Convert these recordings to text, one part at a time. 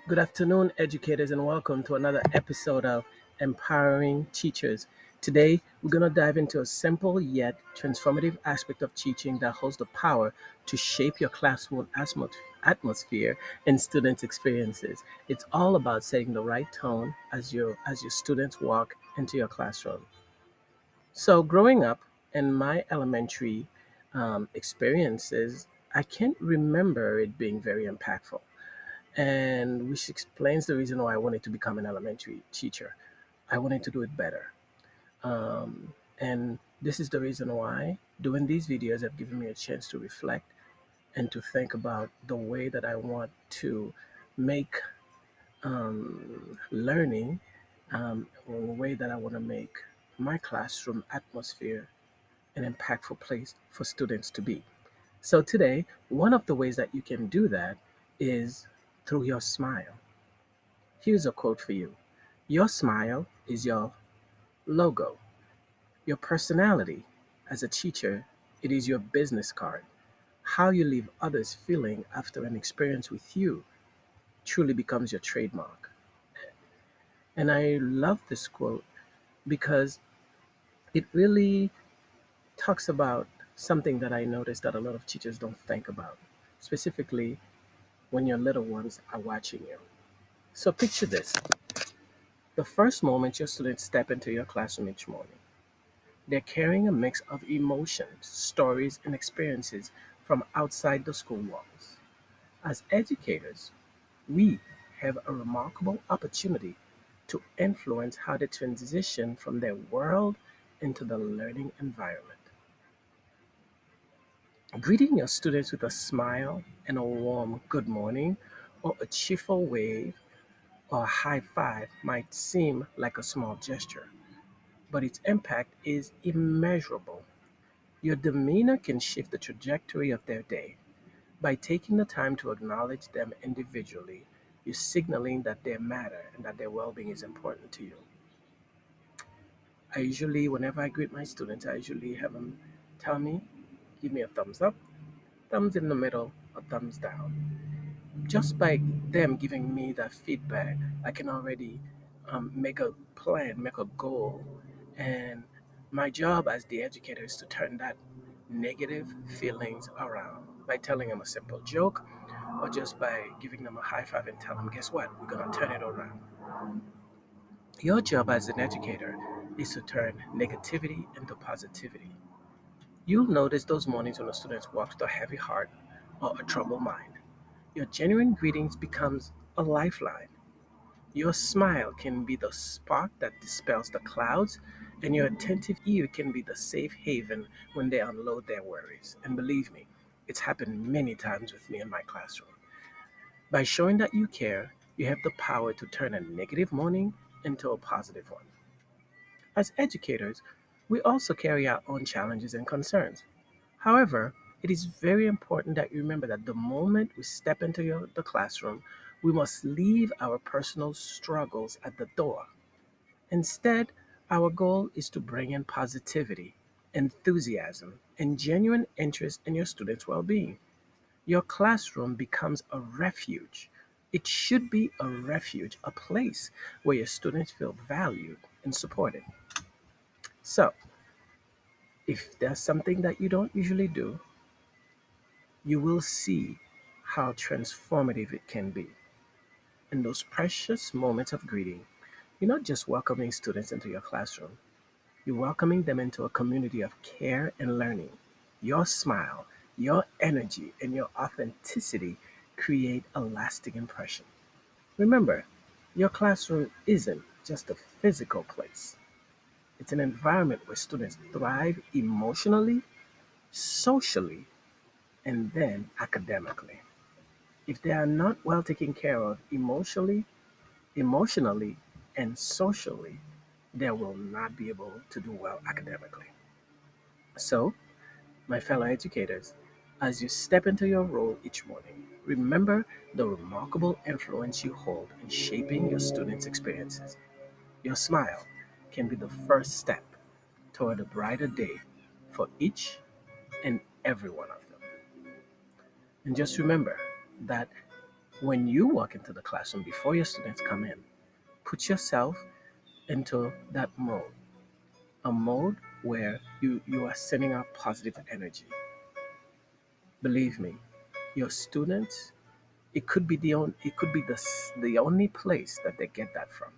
Good afternoon, educators, and welcome to another episode of Empowering Teachers. Today, we're going to dive into a simple yet transformative aspect of teaching that holds the power to shape your classroom atmosphere and students' experiences. It's all about setting the right tone as your students walk into your classroom. So, growing up in my elementary experiences, I can't remember it being very impactful, and which explains the reason why I wanted to become an elementary teacher. I wanted to do it better. And this is the reason why doing these videos have given me a chance to reflect and to think about the way that I want to make learning, or the way that I want to make my classroom atmosphere an impactful place for students to be. So today, one of the ways that you can do that is through your smile. Here's a quote for you. Your smile is your logo, your personality. As a teacher, it is your business card. How you leave others feeling after an experience with you truly becomes your trademark. And I love this quote because it really talks about something that I noticed that a lot of teachers don't think about, specifically when your little ones are watching you. So picture this: the first moment your students step into your classroom each morning. They're carrying a mix of emotions, stories, and experiences from outside the school walls. As educators, we have a remarkable opportunity to influence how they transition from their world into the learning environment. Greeting your students with a smile and a warm good morning, or a cheerful wave or a high five might seem like a small gesture, but its impact is immeasurable. Your demeanor can shift the trajectory of their day. By taking the time to acknowledge them individually, you're signaling that they matter and that their well being is important to you. Whenever I greet my students, I usually have them tell me, give me a thumbs up, thumbs in the middle, or thumbs down. Just by them giving me that feedback, I can already make a plan, make a goal. And my job as the educator is to turn that negative feelings around by telling them a simple joke or just by giving them a high five and tell them, guess what? We're going to turn it around. Your job as an educator is to turn negativity into positivity. You'll notice those mornings when a student walks with a heavy heart or a troubled mind. Your genuine greetings becomes a lifeline. Your smile can be the spark that dispels the clouds, and your attentive ear can be the safe haven when they unload their worries. And believe me, it's happened many times with me in my classroom. By showing that you care, you have the power to turn a negative morning into a positive one. As educators, we also carry our own challenges and concerns. However, it is very important that you remember that the moment we step into the classroom, we must leave our personal struggles at the door. Instead, our goal is to bring in positivity, enthusiasm, and genuine interest in your students' well being. Your classroom becomes a refuge. It should be a refuge, a place where your students feel valued and supported. So, if there's something that you don't usually do, you will see how transformative it can be. In those precious moments of greeting, you're not just welcoming students into your classroom, you're welcoming them into a community of care and learning. Your smile, your energy, and your authenticity create a lasting impression. Remember, your classroom isn't just a physical place, it's an environment where students thrive emotionally, socially, and then academically. If they are not well taken care of emotionally, and socially, they will not be able to do well academically. So, my fellow educators, as you step into your role each morning, remember the remarkable influence you hold in shaping your students' experiences. Your smile can be the first step toward a brighter day for each and every one of them. And just remember that When you walk into the classroom before your students come in, put yourself into that mode, a mode where you are sending out positive energy. Believe me, your students, it could be the only place that they get that from.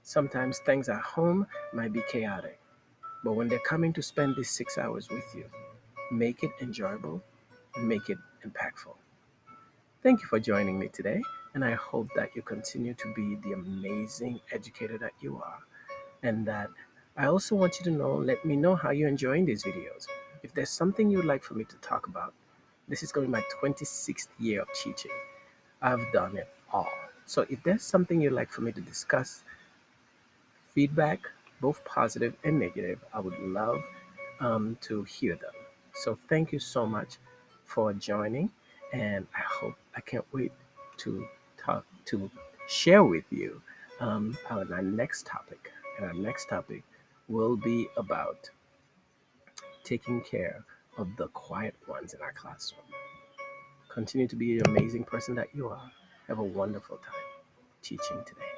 Sometimes things at home might be chaotic, but when they're coming to spend these 6 hours with you, make it enjoyable and make it impactful. Thank you for joining me today, and I hope that you continue to be the amazing educator that you are. And that I also want you to know, let me know how you're enjoying these videos. If there's something you'd like for me to talk about, this is going to be my 26th year of teaching. I've done it all. So if there's something you'd like for me to discuss, feedback, both positive and negative, I would love to hear them. So thank you so much for joining, and I can't wait to talk to share with you on our next topic. And our next topic will be about taking care of the quiet ones in our classroom. Continue to be the amazing person that you are. Have a wonderful time teaching today.